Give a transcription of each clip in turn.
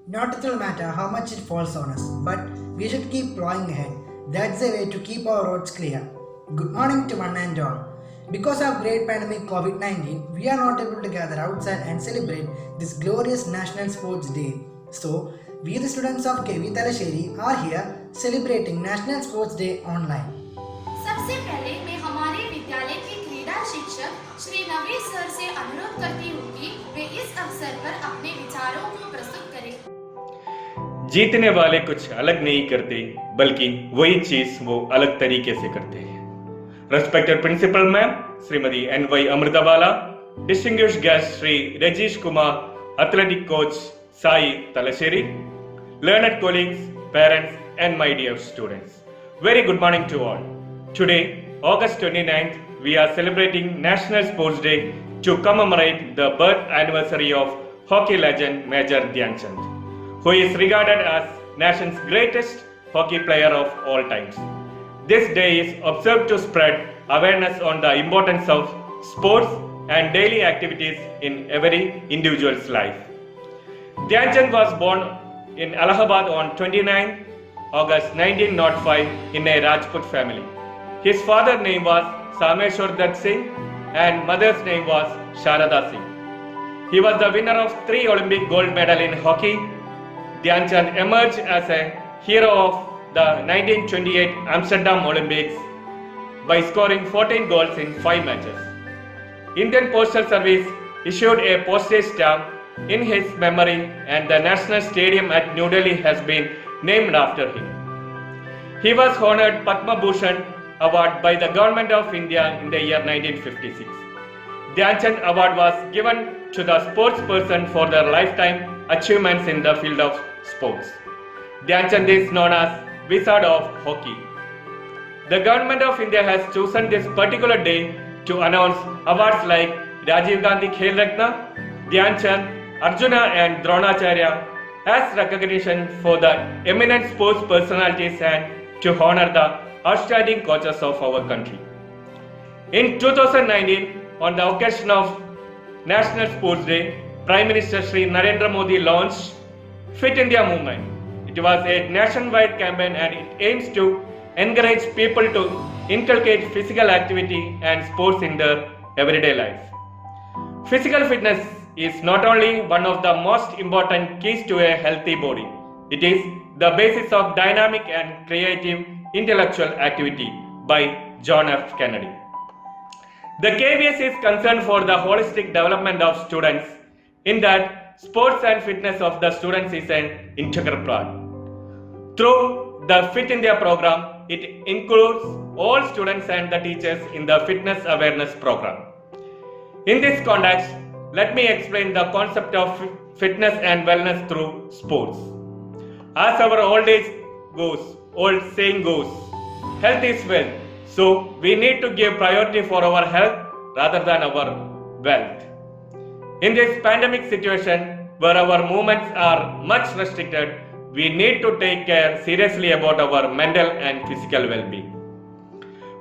Not it will matter how much it falls on us, but we should keep plowing ahead. That's the way to keep our roads clear. Good morning to one and all. Because of great pandemic COVID-19, we are not able to gather outside and celebrate this glorious National Sports Day. So, we the students of KV Talasheri are here celebrating National Sports Day online. सबसे पहले मैं हमारे विद्यालय के क्रीड़ा शिक्षक श्री नवीन sir से अनुरोध करती हूँ कि वे इस अवसर पर अपने विचारों को प्रस्तुत करें। जीतने वाले कुछ अलग नहीं करते बल्कि वही चीज वो अलग तरीके से करते हैं। Respected Principal Ma'am, Srimati N.Y. Amritabala, Distinguished Guest Sri Rajesh Kumar, Athletic Coach Sai Talasheri, learned colleagues, parents and my dear students. Very good morning to all. Today, August 29th, we are celebrating National Sports Day to commemorate the birth anniversary of hockey legend Major Dhyan Chand, who is regarded as nation's greatest hockey player of all times. This day is observed to spread awareness on the importance of sports and daily activities in every individual's life. Dhyan Chand was born in Allahabad on 29 August 1905 in a Rajput family. His father's name was Sameshwar Dutt Singh and mother's name was Sharada Singh. He was the winner of 3 Olympic gold medals in hockey. Dhyan Chand emerged as a hero of the 1928 Amsterdam Olympics by scoring 14 goals in 5 matches. Indian Postal Service issued a postage stamp in his memory and the National Stadium at New Delhi has been named after him. He was honored Padma Bhushan Award by the Government of India in the year 1956. Dhyan Chand Award was given to the sports person for their lifetime achievements in the field of sports. Dhyan Chand is known as Wizard of Hockey. The Government of India has chosen this particular day to announce awards like Rajiv Gandhi Khel Ratna, Dhyan Chand, Arjuna and Dronacharya as recognition for the eminent sports personalities and to honor the outstanding coaches of our country. In 2019, on the occasion of National Sports Day, Prime Minister Shri Narendra Modi launched Fit India Movement. It was a nationwide campaign and it aims to encourage people to inculcate physical activity and sports in their everyday life. Physical fitness is not only one of the most important keys to a healthy body, it is the basis of dynamic and creative intellectual activity by John F. Kennedy. The KVS is concerned for the holistic development of students in that sports and fitness of the students is an integral part. Through the Fit India program, it includes all students and the teachers in the fitness awareness program. In this context, let me explain the concept of fitness and wellness through sports. As our old saying goes, health is wealth. So we need to give priority for our health rather than our wealth. In this pandemic situation where our movements are much restricted, we need to take care seriously about our mental and physical well-being.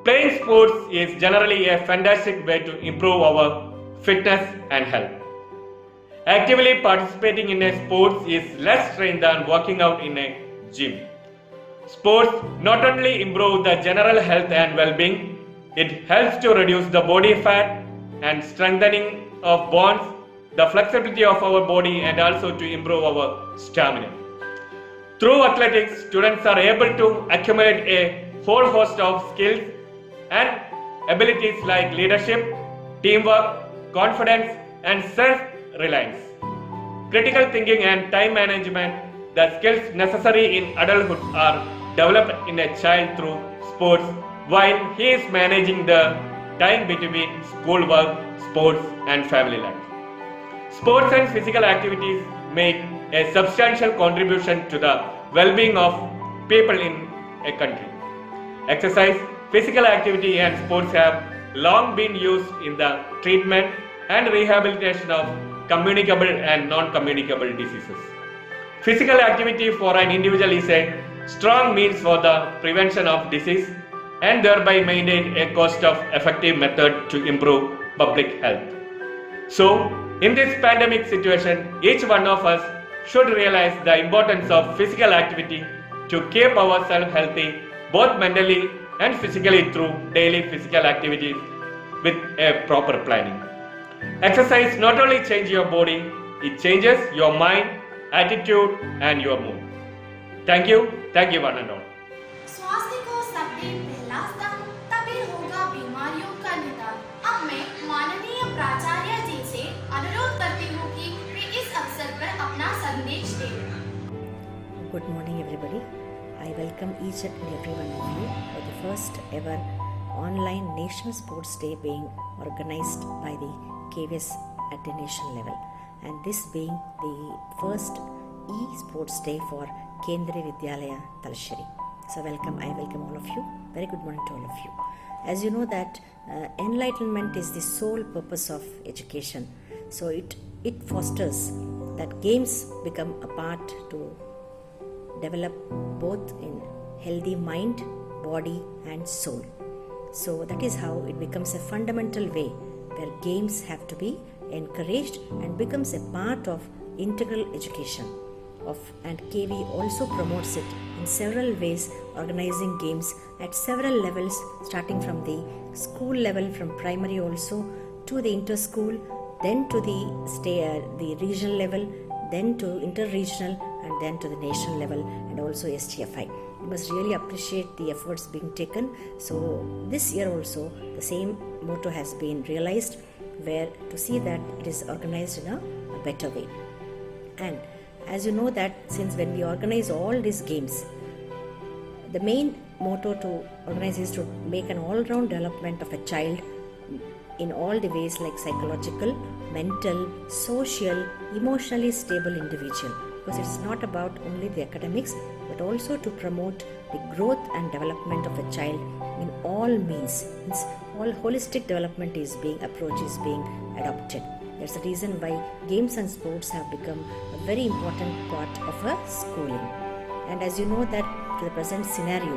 Playing sports is generally a fantastic way to improve our fitness and health. Actively participating in a sport is less strain than working out in a gym. Sports not only improve the general health and well-being, it helps to reduce the body fat and strengthening of bones, the flexibility of our body and also to improve our stamina. Through athletics, students are able to accumulate a whole host of skills and abilities like leadership, teamwork, confidence and self-reliance. Critical thinking and time management, the skills necessary in adulthood are developed in a child through sports while he is managing the time between schoolwork, sports and family life. Sports and physical activities make a substantial contribution to the well-being of people in a country. Exercise, physical activity and sports have long been used in the treatment and rehabilitation of communicable and non-communicable diseases. Physical activity for an individual is a strong means for the prevention of disease and thereby maintain a cost-effective method to improve public health. So, in this pandemic situation, each one of us should realize the importance of physical activity to keep ourselves healthy both mentally and physically through daily physical activities with a proper planning. Exercise not only changes your body, it changes your mind, attitude and your mood. Thank you one and all. स्वास्थ्य को सबसे पहला स्थान, तभी होगा बीमारियों का निदान। अब मैं माननीय प्राचार्य जी से अनुरोध करती हूँ कि वे इस अवसर पर अपना संदेश दें। Good morning, everybody. I welcome each and every one of you for the first ever online National Sports Day being organized by the KVS at the national level, and this being the first e-sports day for Kendriya Vidyalaya Talasheri. So I welcome all of you. Very good morning to all of you. As you know that enlightenment is the sole purpose of education. So it fosters that games become a part to develop both in healthy mind, body and soul. So that is how it becomes a fundamental way where games have to be encouraged and becomes a part of integral education and KV also promotes it in several ways, organizing games at several levels, starting from the school level, from primary also to the inter-school, then to the regional level, then to inter-regional and then to the national level and also STFI. We must really appreciate the efforts being taken. So this year also the same motto has been realized, where to see that it is organized in a better way. And as you know that since when we organize all these games, the main motto to organize is to make an all-round development of a child in all the ways like psychological, mental, social, emotionally stable individual. Because it's not about only the academics but also to promote the growth and development of a child in all means. All holistic development is being adopted. That's the reason why games and sports have become a very important part of a schooling. And as you know that to the present scenario,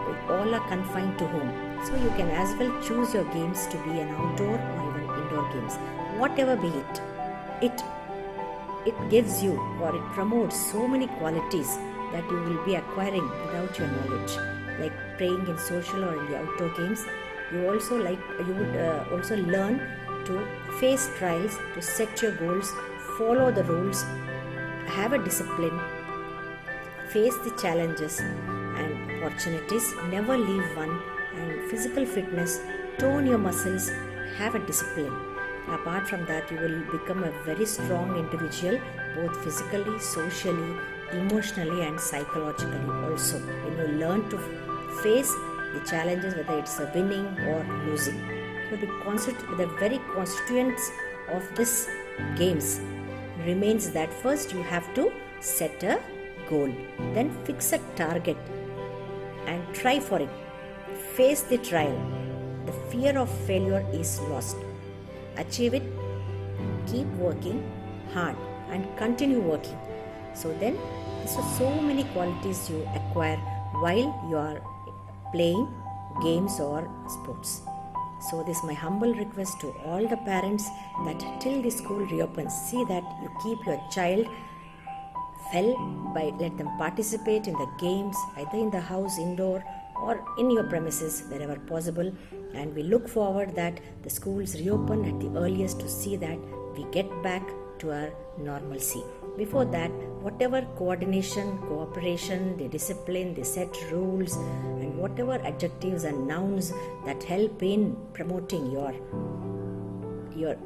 we all are confined to home. So you can as well choose your games to be an outdoor or even indoor games. Whatever be it gives you or it promotes so many qualities that you will be acquiring without your knowledge. Like playing in social or in the outdoor games, you would also learn to face trials, to set your goals, follow the rules, have a discipline, face the challenges and opportunities, never leave one, and physical fitness, tone your muscles, have a discipline. Apart from that, you will become a very strong individual, both physically, socially, emotionally and psychologically also. When you learn to face the challenges, whether it's a winning or losing. So the very constituents of this games remains that first you have to set a goal, then fix a target and try for it. Face the trial. The fear of failure is lost. Achieve it, keep working hard and continue working. So then there are so many qualities you acquire while you are playing games or sports. So this is my humble request to all the parents that till the school reopens, see that you keep your child well by let them participate in the games either in the house, indoor or in your premises wherever possible, and we look forward that the schools reopen at the earliest to see that we get back to our normalcy. Before that, whatever coordination, cooperation, the discipline, the set rules and whatever adjectives and nouns that help in promoting your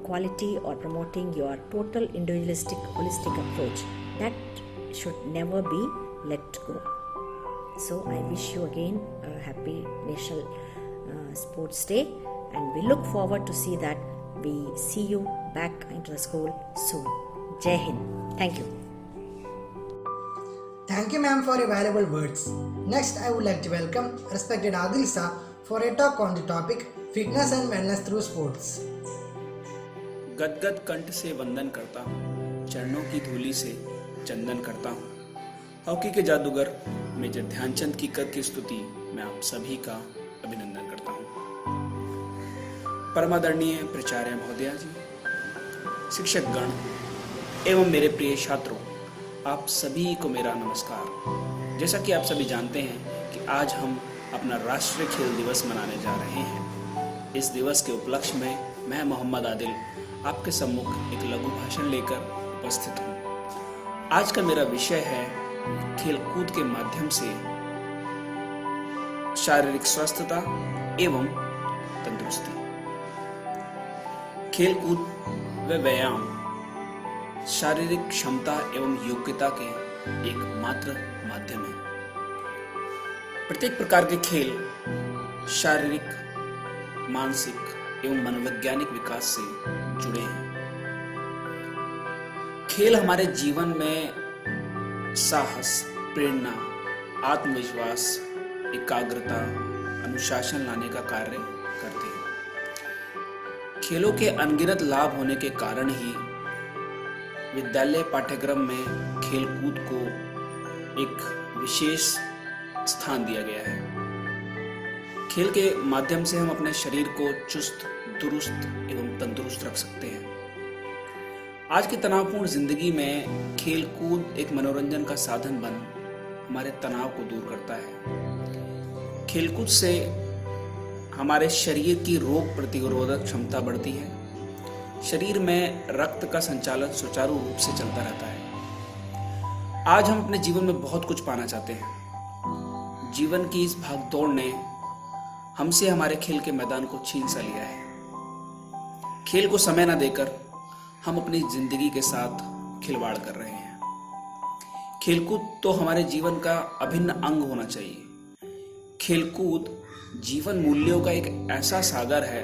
quality or promoting your total individualistic, holistic approach, that should never be let go. So I wish you again a happy National Sports Day, and we look forward to see that we see you back into the school soon. Jai Hind. Thank you. Thank you, ma'am, for your valuable words. Next, I would like to welcome respected Adil Sir for a talk on the topic fitness and wellness through sports. गदगद कंठ से वंदन करता हूँ, चरणों की धूली से चंदन करता हूँ। हॉकी के जादूगर मेजर ध्यानचंद की कद की स्तुति मैं आप सभी का अभिनंदन करता हूँ। परमादरणीय प्राचार्य महोदया जी, शिक्षक गण एवं मेरे प्रिय छात्रों, आप सभी को मेरा नमस्कार। जैसा कि आप सभी जानते हैं कि आज हम अपना राष्ट्रीय खेल दिवस मनाने जा रहे हैं। इस दिवस के उपलक्ष्य में मैं मोहम्मद आदिल आपके सम्मुख एक लघु भाषण लेकर उपस्थित हूँ। आज का मेरा विषय है खेलकूद के माध्यम से शारीरिक स्वस्थता एवं तंदुरुस्ती। खेलकूद व व्यायाम शारीरिक क्षमता एवं योग्यता के एक मात्र माध्यम है। प्रत्येक प्रकार के खेल शारीरिक, मानसिक एवं मनोवैज्ञानिक विकास से जुड़े हैं। खेल हमारे जीवन में साहस, प्रेरणा, आत्मविश्वास, एकाग्रता, अनुशासन लाने का कार्य करते हैं। खेलों के अनगिनत लाभ होने के कारण ही विद्यालय पाठ्यक्रम में खेलकूद को एक विशेष स्थान दिया गया है। खेल के माध्यम से हम अपने शरीर को चुस्त, दुरुस्त एवं तंदुरुस्त रख सकते हैं। आज की तनावपूर्ण जिंदगी में खेलकूद एक मनोरंजन का साधन बन हमारे तनाव को दूर करता है। खेलकूद से हमारे शरीर की रोग प्रतिरोधक क्षमता बढ़ती है। शरीर में रक्त का संचालन सुचारू रूप से चलता रहता है। आज हम अपने जीवन में बहुत कुछ पाना चाहते हैं। जीवन की इस भागदौड़ ने हमसे हमारे खेल के मैदान को छीन सा लिया है। खेल को समय न देकर हम अपनी जिंदगी के साथ खिलवाड़ कर रहे हैं। खेलकूद तो हमारे जीवन का अभिन्न अंग होना चाहिए। खेलकूद जीवन मूल्यों का एक ऐसा सागर है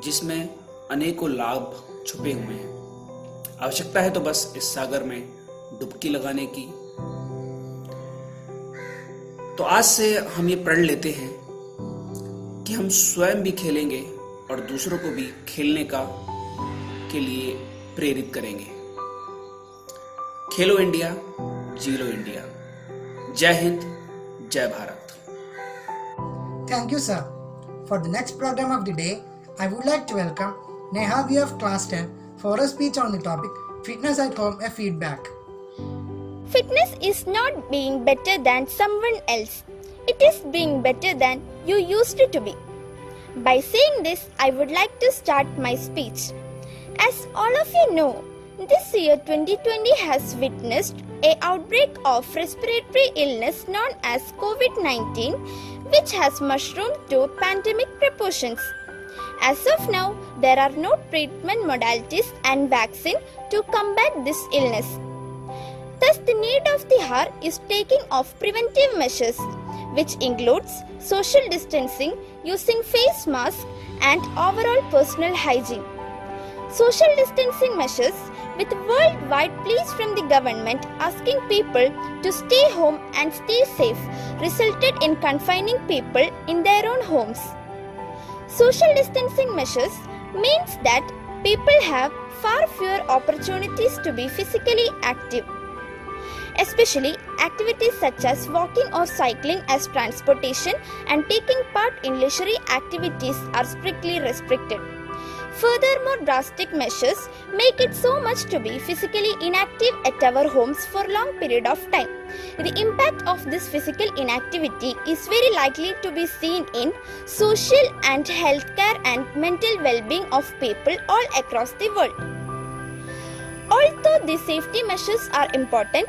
जिसमें अनेकों लाभ छुपे हुए हैं। आवश्यकता है तो बस इस सागर में डुबकी लगाने की। तो आज से हम ये प्रण लेते हैं कि हम स्वयं भी खेलेंगे और दूसरों को भी खेलने के लिए प्रेरित करेंगे। खेलो इंडिया, जीलो इंडिया। जय हिंद, जय Bharat. Thank you, sir. For the next program of the day, I would like to welcome Nehavi of Class 10 for a speech on the topic Fitness at Home, a feedback. Fitness is not being better than someone else. It is being better than you used to be. By saying this, I would like to start my speech. As all of you know, this year 2020 has witnessed an outbreak of respiratory illness known as COVID-19, which has mushroomed to pandemic proportions. As of now, there are no treatment modalities and vaccine to combat this illness. Thus, the need of the hour is taking of preventive measures, which includes social distancing, using face masks, and overall personal hygiene. Social distancing measures with worldwide pleas from the government asking people to stay home and stay safe resulted in confining people in their own homes. Social distancing measures means that people have far fewer opportunities to be physically active. Especially activities such as walking or cycling as transportation and taking part in leisure activities are strictly restricted. Furthermore, drastic measures make it so much to be physically inactive at our homes for long period of time. The impact of this physical inactivity is very likely to be seen in social and healthcare and mental well-being of people all across the world. Although these safety measures are important,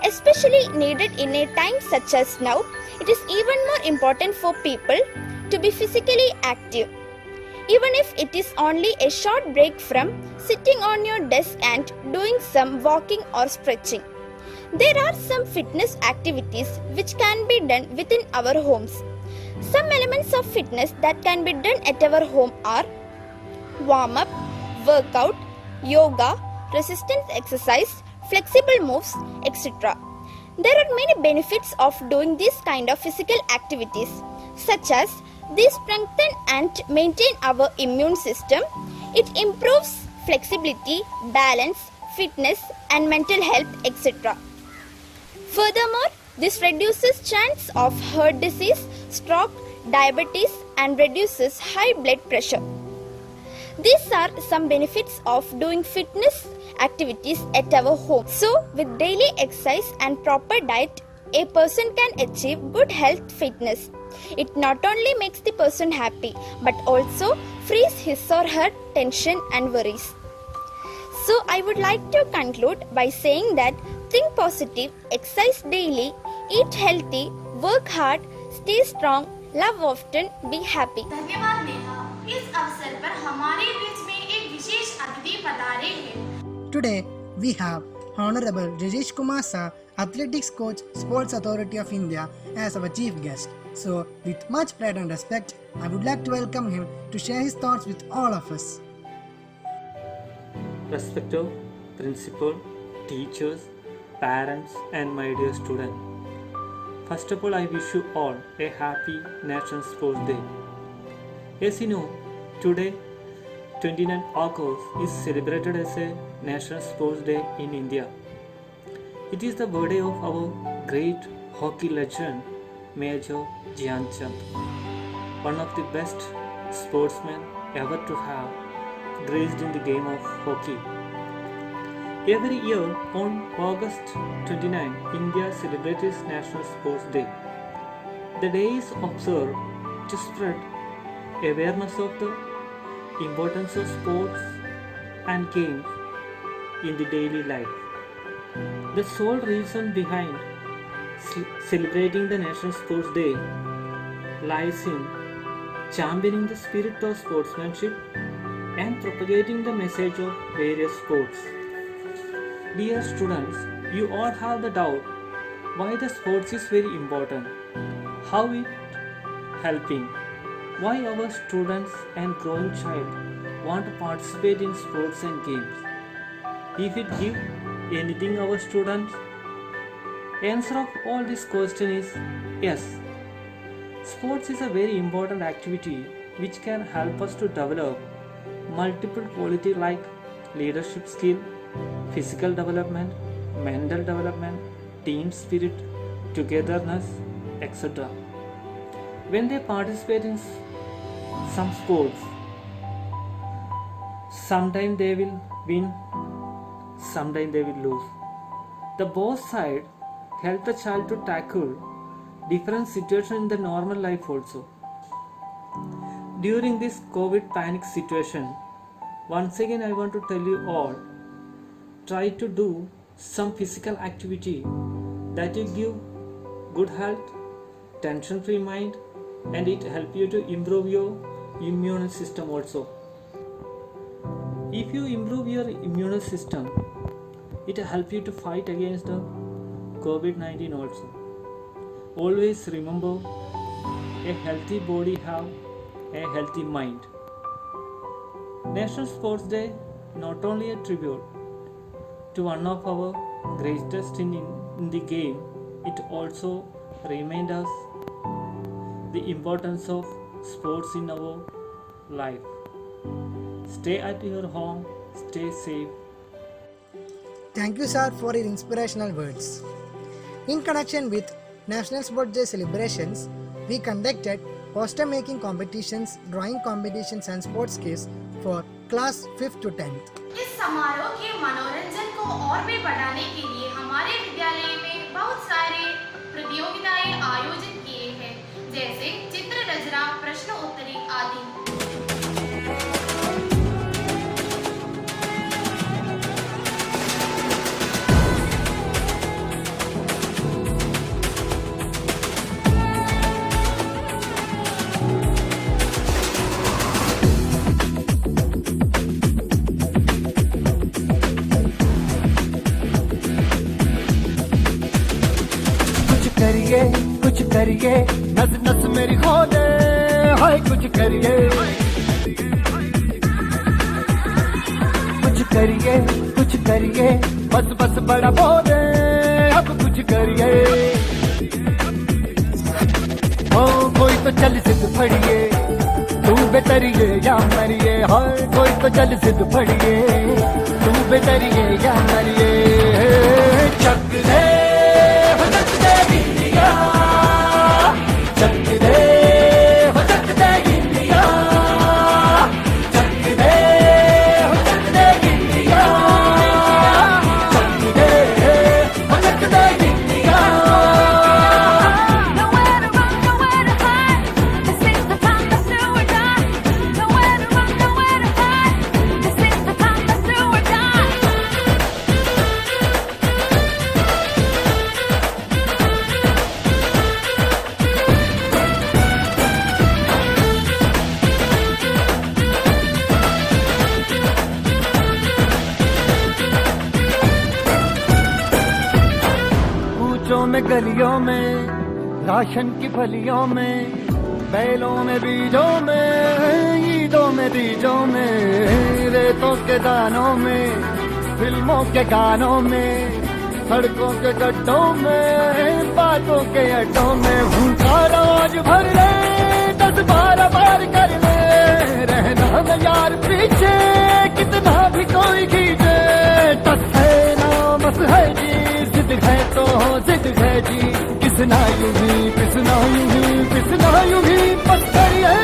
especially needed in a time such as now, it is even more important for people to be physically active. Even if it is only a short break from sitting on your desk and doing some walking or stretching. There are some fitness activities which can be done within our homes. Some elements of fitness that can be done at our home are warm-up, workout, yoga, resistance exercise, flexible moves, etc. There are many benefits of doing this kind of physical activities, such as they strengthen and maintain our immune system. It improves flexibility, balance, fitness and mental health, etc. Furthermore, this reduces chance of heart disease, stroke, diabetes and reduces high blood pressure. These are some benefits of doing fitness activities at our home. So, with daily exercise and proper diet, a person can achieve good health fitness. It not only makes the person happy but also frees his or her tension and worries. So, I would like to conclude by saying that think positive, exercise daily, eat healthy, work hard, stay strong, love often, be happy. धन्यवाद नेहा। इस अवसर पर हमारे बीच में एक विशेष अतिथि पधारे हैं। Today we have Honorable Rajesh Kumar Sir, Athletics Coach, Sports Authority of India as our chief guest. So, with much pride and respect, I would like to welcome him to share his thoughts with all of us. Respected principal, teachers, parents, and my dear student. First of all, I wish you all a happy National Sports Day. As you know, today, 29 August is celebrated as a National Sports Day in India. It is the birthday of our great hockey legend, Major Dhyanchand, one of the best sportsmen ever to have graced in the game of hockey. Every year on August 29, India celebrates National Sports Day. The day is observed to spread awareness of the importance of sports and games in the daily life. The sole reason behind celebrating the National Sports Day lies in championing the spirit of sportsmanship and propagating the message of various sports. Dear students, you all have the doubt why the sports is very important, how it helping, why our students and growing child want to participate in sports and games. If it give anything our students, answer of all this question is yes. Sports is a very important activity which can help us to develop multiple qualities like leadership skill, physical development, mental development, team spirit, togetherness, etc. When they participate in some sports, sometimes they will win, sometimes they will lose. The both sides help the child to tackle different situations in the normal life also. During this COVID panic situation, once again I want to tell you all, try to do some physical activity that will give good health, tension-free mind, and it help you to improve your immune system also. If you improve your immune system, it will help you to fight against the COVID-19 also. Always remember, a healthy body have a healthy mind. National Sports Day not only a tribute to one of our greatest in the game, it also reminds us the importance of sports in our life. Stay at your home, stay safe. Thank you, sir, for your inspirational words. In connection with National Sports Day celebrations, we conducted poster making competitions, drawing competitions and sports quiz for class 5th to 10th. इस समारोह के मनोरंजन को और भी बढ़ाने के लिए हमारे विद्यालय में बहुत सारे प्रतियोगिताएं आयोजित किए हैं, जैसे चित्र रचना, प्रश्न उत्तरी आदि। कुछ करिए नस नस मेरी खोले, हाय कुछ करिए बस बस बड़ा बोले, अब कुछ करिए। ओ कोई तो चल सिद्ध फड़िए, तू बेतरिए या मरिए, हाय कोई तो चल सिद्ध फड़िए, तू बेतरिए या मरिए। चक दे घरों में गलियों में, राशन की फलियों में, बैलों में बीजों में, ईदों में बीजों में, रेतों के दानों में, फिल्मों के गानों में, सड़कों के गड्ढों में, बातों के अड्डों में, भूखा रोज भर ले 10-12 बार कर ले, रहना न यार पीछे कितना भी कोई खींचे, टस है ना मस है जी, जिद है तो जिद है जी, किसना यूं ही पिसना यूं ही पिसना यूं ही पत्थरिए,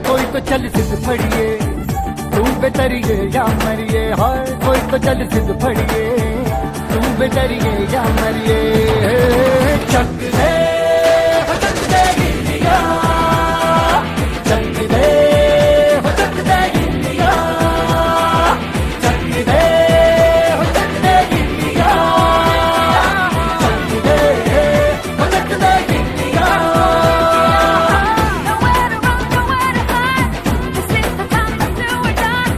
कोई तो चल जिद फड़िए, तू बेतरिए या मरिए, हाय कोई तो चल जिद फड़िए, तू बेतरिए या मरिए, चक दे हो चक दे गिलिया, चक दे हो चक दे गिलिया, चक दे हो चक दे गिलिया, चक दे हो चक दे गिलिया. Nowhere to run, nowhere to hide. This is the time to do or die.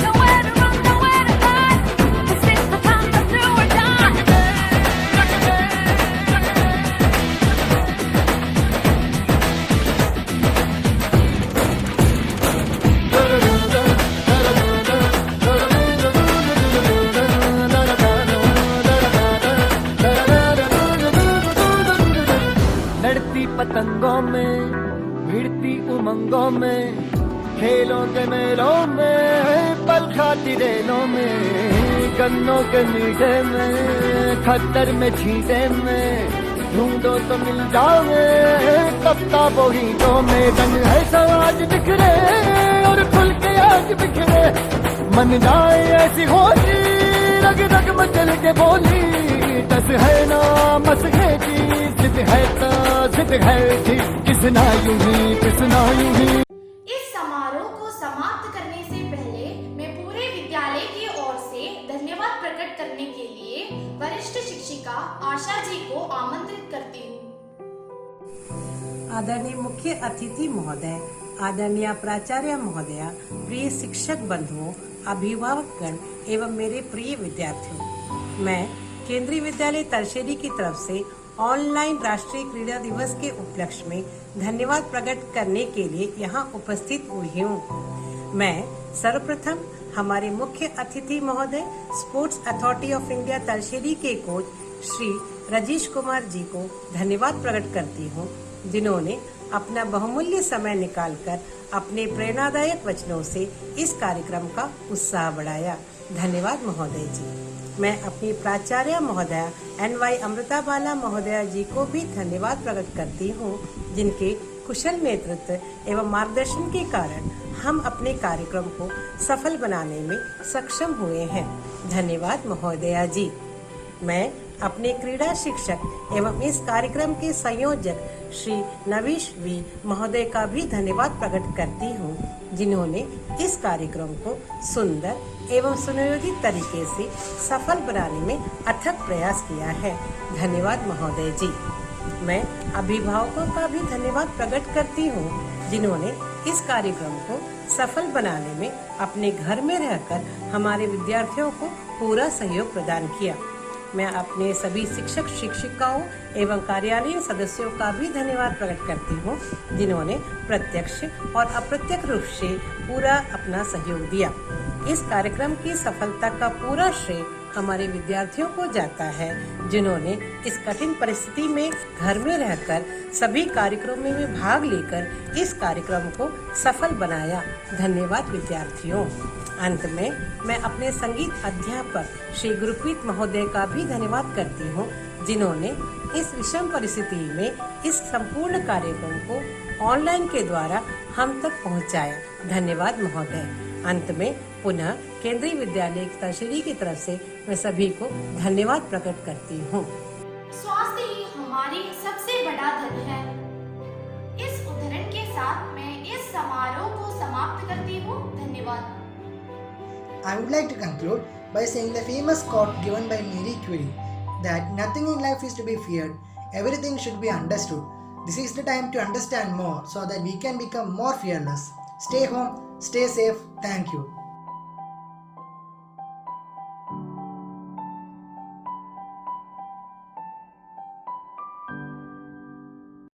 Nowhere to run, nowhere to hide. This is the time to do or die. लड़ती पतंगों में, भिड़ती उमंगों में, खेलों के मेलों में, पल खाती रेलों में, गन्नों के मीठे में, खद्दर में छींटे में, ढूंढो तो मिल जाओगे किताबों हीटों में, रंग है समाज बिखरे और खुल के आज बिखरे, मन जाए ऐसी होली, रग रग मचल के बोली, टस है ना मस है जी, जिद है तो जिद है जी, किसना यूं ही किसना यूं ही. इस समारोह को समाप्त करने से पहले मैं पूरे विद्यालय की ओर से धन्यवाद प्रकट करने के लिए वरिष्ठ शिक्षिका आशा जी को आमंत्रित करती हूँ. आदरणीय मुख्य अतिथि महोदय, आदरणीय प्राचार्य महोदया, प्रिय शिक्षक बंधुओं, अभिभावकगण एवं मेरे प्रिय विद्यार्थियों, मैं केंद्रीय विद्यालय तरशेरी की तरफ से ऑनलाइन राष्ट्रीय क्रीड़ा दिवस के उपलक्ष्य में धन्यवाद प्रकट करने के लिए यहाँ उपस्थित हुई हूँ. मैं सर्वप्रथम हमारे मुख्य अतिथि महोदय, स्पोर्ट्स अथॉरिटी ऑफ इंडिया तरशेरी के कोच श्री राजेश कुमार जी को धन्यवाद प्रकट करती हूँ, जिन्होंने अपना बहुमूल्य समय निकालकर अपने प्रेरणादायक वचनों से इस कार्यक्रम का उत्साह बढ़ाया. धन्यवाद महोदय जी. मैं अपनी प्राचार्य महोदया NY अमृता बाला महोदया जी को भी धन्यवाद प्रकट करती हूँ, जिनके कुशल नेतृत्व एवं मार्गदर्शन के कारण हम अपने कार्यक्रम को सफल बनाने में सक्षम हुए हैं. धन्यवाद महोदया जी. मैं अपने क्रीड़ा शिक्षक एवं इस कार्यक्रम के संयोजक श्री नवीश वी महोदय का भी धन्यवाद प्रकट करती हूँ, जिन्होंने इस कार्यक्रम को सुंदर एवं सुनियोजित तरीके से सफल बनाने में अथक प्रयास किया है. धन्यवाद महोदय जी. मैं अभिभावकों का भी धन्यवाद प्रकट करती हूँ, जिन्होंने इस कार्यक्रम को सफल बनाने में अपने घर में रहकर हमारे विद्यार्थियों को पूरा सहयोग प्रदान किया. मैं अपने सभी शिक्षक शिक्षिकाओं एवं कार्यालयीन सदस्यों का भी धन्यवाद प्रकट करती हूँ, जिन्होंने प्रत्यक्ष और अप्रत्यक्ष रूप से पूरा अपना सहयोग दिया. इस कार्यक्रम की सफलता का पूरा श्रेय हमारे विद्यार्थियों को जाता है, जिन्होंने इस कठिन परिस्थिति में घर में रहकर सभी कार्यक्रमों में भाग लेकर इस कार्यक्रम को सफल बनाया. धन्यवाद विद्यार्थियों. अंत में मैं अपने संगीत अध्यापक श्री गुरप्रीत महोदय का भी धन्यवाद करती हूँ, जिन्होंने इस विषम परिस्थिति में इस संपूर्ण कार्यक्रम को ऑनलाइन के द्वारा हम तक पहुँचाया. धन्यवाद महोदय. अंत में पुनः केंद्रीय विद्यालय तरशेरी की तरफ से मैं सभी को धन्यवाद प्रकट करती हूँ. स्वास्थ्य ही हमारी सबसे बड़ा धन है. इस उदाहरण के साथ मैं इस समारोह को समाप्त करती हूँ. धन्यवाद. I would like to conclude by saying the famous quote given by Marie Curie that nothing in life is to be feared, everything should be understood. This is the time to understand more so that we can become more fearless. Stay home, stay safe. Thank you.